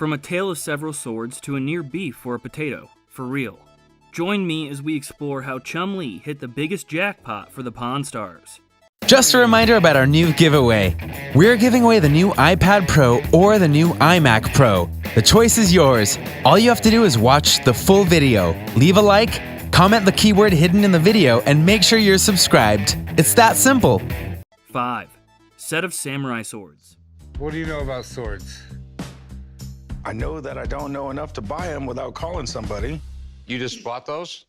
From a tale of several swords to a near beef for a potato, for real. Join me as we explore how Chumlee hit the biggest jackpot for the Pawnstars. Just a reminder about our new giveaway. We're giving away the new iPad Pro or the new iMac Pro. The choice is yours. All you have to do is watch the full video, leave a like, comment the keyword hidden in the video, and make sure you're subscribed. It's that simple. 5. Set of samurai swords. What do you know about swords? I know that I don't know enough to buy them without calling somebody. You just bought those?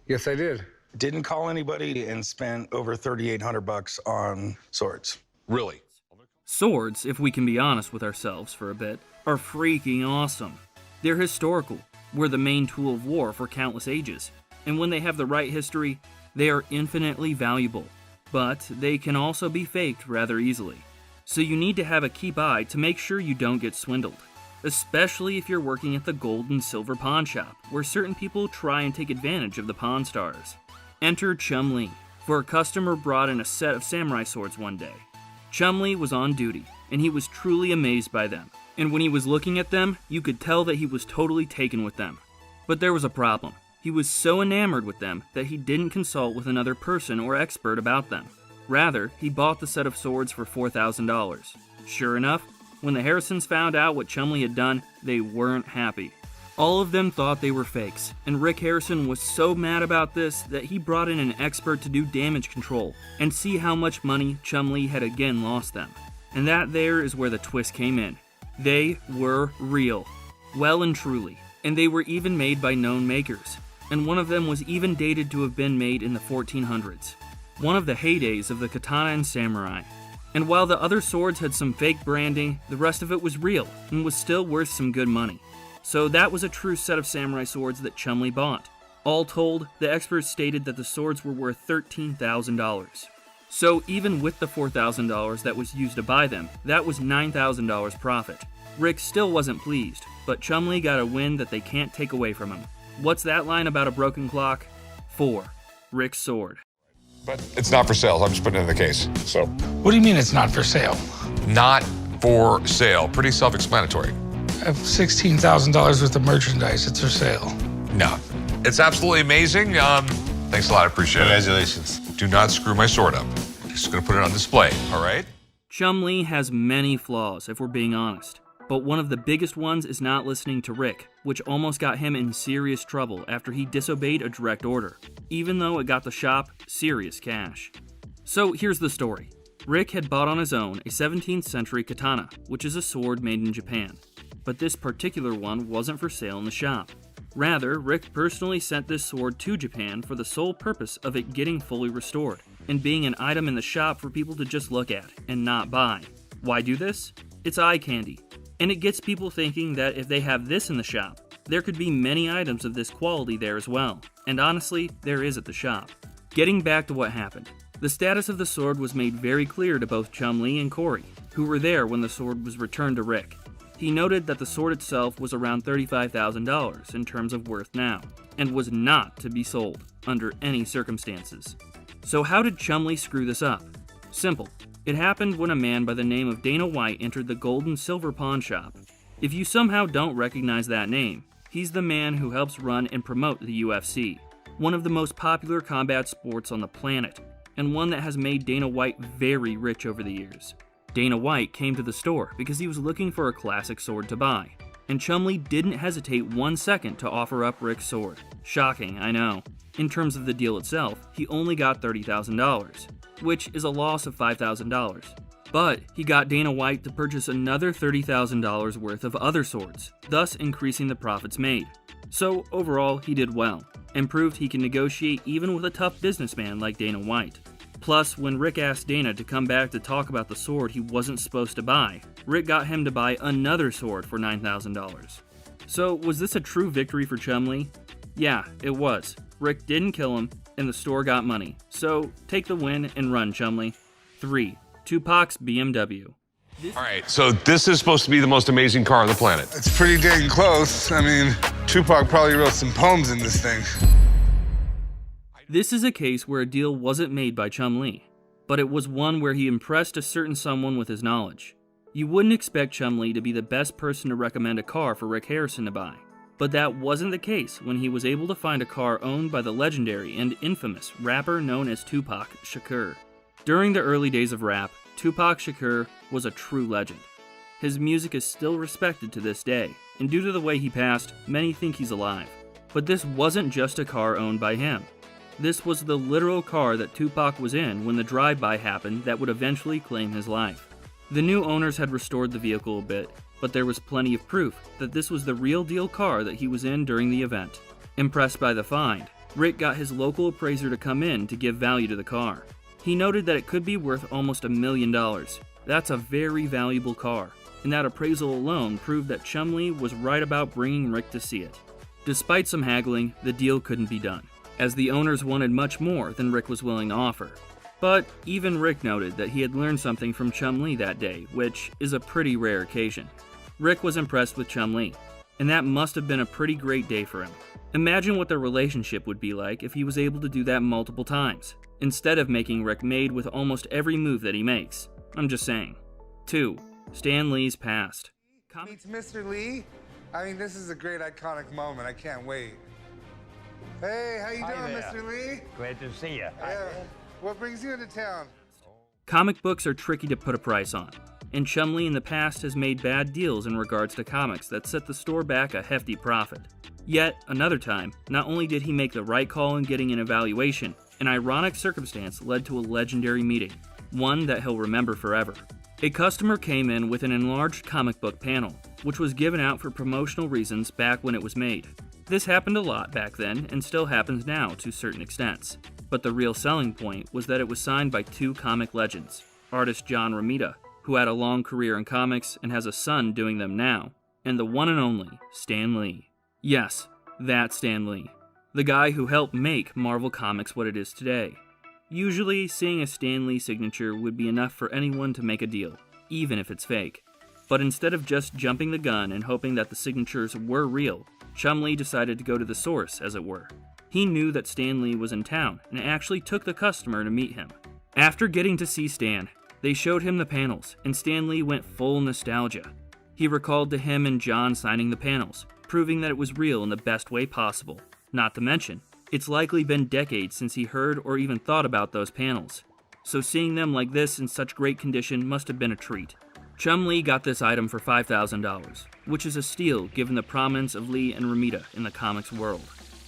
Yes, I did. Didn't call anybody and spent over $3,800 on swords. Really? Swords, if we can be honest with ourselves for a bit, are freaking awesome. They're historical, were the main tool of war for countless ages, and when they have the right history, they are infinitely valuable. But they can also be faked rather easily. So you need to have a keen eye to make sure you don't get swindled. Especially if you're working at the gold and silver pawn shop, where certain people try and take advantage of the Pawnstars. Enter Chumlee, for a customer brought in a set of samurai swords one day. Chumlee was on duty, and he was truly amazed by them. And when he was looking at them, you could tell that he was totally taken with them. But there was a problem. He was so enamored with them that he didn't consult with another person or expert about them. Rather, he bought the set of swords for $4,000. Sure enough, when the Harrisons found out what Chumlee had done, they weren't happy. All of them thought they were fakes, and Rick Harrison was so mad about this that he brought in an expert to do damage control and see how much money Chumlee had again lost them. And that there is where the twist came in. They were real. Well and truly. And they were even made by known makers. And one of them was even dated to have been made in the 1400s. One of the heydays of the katana and samurai. And while the other swords had some fake branding, the rest of it was real and was still worth some good money. So that was a true set of samurai swords that Chumlee bought. All told, the experts stated that the swords were worth $13,000. So even with the $4,000 that was used to buy them, that was $9,000 profit. Rick still wasn't pleased, but Chumlee got a win that they can't take away from him. What's that line about a broken clock? 4. Rick's sword. But it's not for sale. I'm just putting it in the case. So, What do you mean it's not for sale? not for sale. Pretty self-explanatory. I have $16,000 worth of merchandise. It's for sale. No. It's absolutely amazing. Thanks a lot. I appreciate it. Congratulations. Do not screw my sword up. Just gonna put it on display, all right? Chumlee has many flaws, if we're being honest. But one of the biggest ones is not listening to Rick, which almost got him in serious trouble after he disobeyed a direct order, even though it got the shop serious cash. So here's the story. Rick had bought on his own a 17th century katana, which is a sword made in Japan. But this particular one wasn't for sale in the shop. Rather, Rick personally sent this sword to Japan for the sole purpose of it getting fully restored, and being an item in the shop for people to just look at and not buy. Why do this? It's eye candy. And it gets people thinking that if they have this in the shop, there could be many items of this quality there as well. And honestly, there is at the shop. Getting back to what happened. The status of the sword was made very clear to both Chumlee and Corey, who were there when the sword was returned to Rick. He noted that the sword itself was around $35,000 in terms of worth now, and was not to be sold under any circumstances. So how did Chumlee screw this up? Simple. It happened when a man by the name of Dana White entered the gold and silver pawn shop. If you somehow don't recognize that name, he's the man who helps run and promote the UFC, one of the most popular combat sports on the planet, and one that has made Dana White very rich over the years. Dana White came to the store because he was looking for a classic sword to buy, and Chumlee didn't hesitate 1 second to offer up Rick's sword. Shocking, I know. In terms of the deal itself, he only got $30,000, which is a loss of $5,000. But he got Dana White to purchase another $30,000 worth of other swords, thus increasing the profits made. So overall, he did well, and proved he can negotiate even with a tough businessman like Dana White. Plus, when Rick asked Dana to come back to talk about the sword he wasn't supposed to buy, Rick got him to buy another sword for $9,000. So, was this a true victory for Chumlee? Yeah, it was. Rick didn't kill him, and the store got money. So, take the win and run, Chumlee. 3. Tupac's BMW. All right, so this is supposed to be the most amazing car on the planet. It's pretty dang close. I mean, Tupac probably wrote some poems in this thing. This is a case where a deal wasn't made by Chumlee, but it was one where he impressed a certain someone with his knowledge. You wouldn't expect Chumlee to be the best person to recommend a car for Rick Harrison to buy, but that wasn't the case when he was able to find a car owned by the legendary and infamous rapper known as Tupac Shakur. During the early days of rap, Tupac Shakur was a true legend. His music is still respected to this day, and due to the way he passed, many think he's alive. But this wasn't just a car owned by him. This was the literal car that Tupac was in when the drive-by happened that would eventually claim his life. The new owners had restored the vehicle a bit, but there was plenty of proof that this was the real deal car that he was in during the event. Impressed by the find, Rick got his local appraiser to come in to give value to the car. He noted that it could be worth almost $1 million. That's a very valuable car, and that appraisal alone proved that Chumlee was right about bringing Rick to see it. Despite some haggling, the deal couldn't be done, as the owners wanted much more than Rick was willing to offer. But even Rick noted that he had learned something from Chumlee that day, which is a pretty rare occasion. Rick was impressed with Chumlee, and that must have been a pretty great day for him. Imagine what their relationship would be like if he was able to do that multiple times, instead of making Rick mad with almost every move that he makes. I'm just saying. 2. Stan Lee's past. Meets Mr. Lee. I mean, this is a great iconic moment. I can't wait. Hey, how you doing, Mr. Lee? Glad to see you. Yeah. What brings you into town? Comic books are tricky to put a price on, and Chumlee in the past has made bad deals in regards to comics that set the store back a hefty profit. Yet, another time, not only did he make the right call in getting an evaluation, an ironic circumstance led to a legendary meeting, one that he'll remember forever. A customer came in with an enlarged comic book panel, which was given out for promotional reasons back when it was made. This happened a lot back then and still happens now to certain extents. But the real selling point was that it was signed by 2 comic legends, artist John Romita, who had a long career in comics and has a son doing them now, and the one and only Stan Lee. Yes, that Stan Lee, the guy who helped make Marvel Comics what it is today. Usually, seeing a Stan Lee signature would be enough for anyone to make a deal, even if it's fake. But instead of just jumping the gun and hoping that the signatures were real, Chumlee decided to go to the source, as it were. He knew that Stan Lee was in town and actually took the customer to meet him. After getting to see Stan, they showed him the panels, and Stan Lee went full nostalgia. He recalled to him and John signing the panels, proving that it was real in the best way possible. Not to mention, it's likely been decades since he heard or even thought about those panels. So seeing them like this in such great condition must have been a treat. Chumlee got this item for $5,000, which is a steal given the prominence of Lee and Romita in the comics world.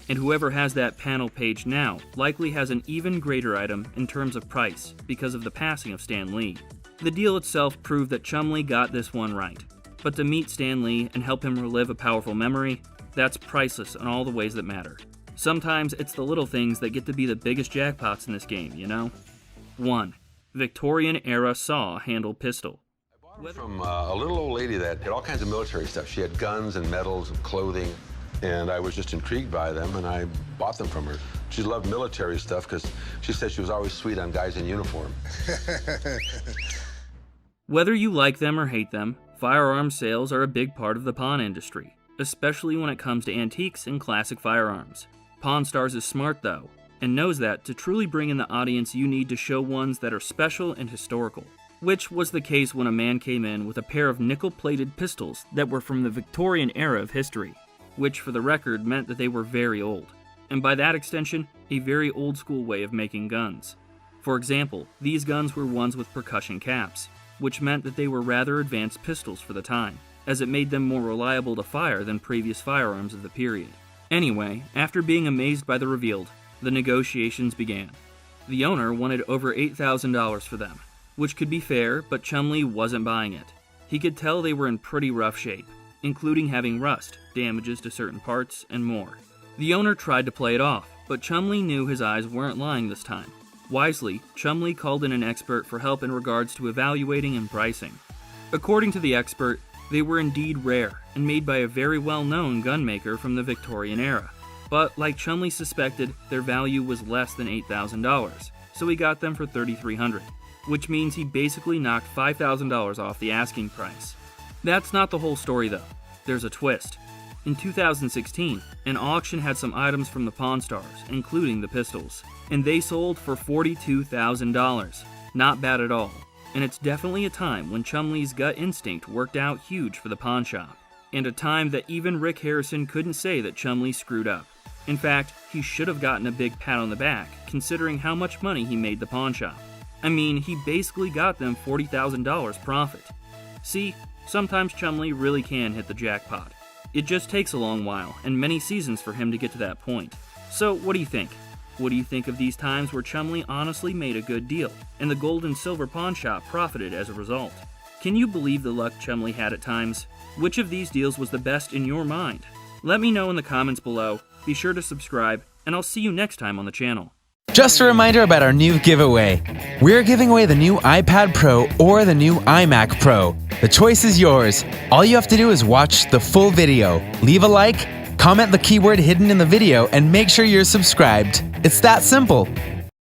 And whoever has that panel page now likely has an even greater item in terms of price because of the passing of Stan Lee. The deal itself proved that Chumlee got this one right, but to meet Stan Lee and help him relive a powerful memory, that's priceless in all the ways that matter. Sometimes it's the little things that get to be the biggest jackpots in this game, you know? 1. Victorian-era saw handle pistol. From a little old lady that had all kinds of military stuff. She had guns and medals and clothing, and I was just intrigued by them, and I bought them from her. She loved military stuff because she said she was always sweet on guys in uniform. Whether you like them or hate them, firearms sales are a big part of the pawn industry, especially when it comes to antiques and classic firearms. Pawnstars is smart though, and knows that to truly bring in the audience you need to show ones that are special and historical. Which was the case when a man came in with a pair of nickel-plated pistols that were from the Victorian era of history, which for the record meant that they were very old, and by that extension, a very old-school way of making guns. For example, these guns were ones with percussion caps, which meant that they were rather advanced pistols for the time, as it made them more reliable to fire than previous firearms of the period. Anyway, after being amazed by the revealed, the negotiations began. The owner wanted over $8,000 for them, which could be fair, but Chumlee wasn't buying it. He could tell they were in pretty rough shape, including having rust, damages to certain parts, and more. The owner tried to play it off, but Chumlee knew his eyes weren't lying this time. Wisely, Chumlee called in an expert for help in regards to evaluating and pricing. According to the expert, they were indeed rare and made by a very well-known gunmaker from the Victorian era. But like Chumlee suspected, their value was less than $8,000, so he got them for $3,300. Which means he basically knocked $5,000 off the asking price. That's not the whole story though. There's a twist. In 2016, an auction had some items from the Pawnsstars, including the pistols, and they sold for $42,000. Not bad at all. and it's definitely a time when Chumlee's gut instinct worked out huge for the pawn shop, and a time that even Rick Harrison couldn't say that Chumlee screwed up. In fact, he should have gotten a big pat on the back, considering how much money he made the pawn shop. I mean, he basically got them $40,000 profit. See, sometimes Chumlee really can hit the jackpot. It just takes a long while, and many seasons for him to get to that point. So, what do you think? What do you think of these times where Chumlee honestly made a good deal, and the gold and silver pawn shop profited as a result? Can you believe the luck Chumlee had at times? Which of these deals was the best in your mind? Let me know in the comments below. Be sure to subscribe, and I'll see you next time on the channel. Just a reminder about our new giveaway. We're giving away the new iPad Pro or the new iMac Pro. The choice is yours. All you have to do is watch the full video, leave a like, comment the keyword hidden in the video, and make sure you're subscribed. It's that simple.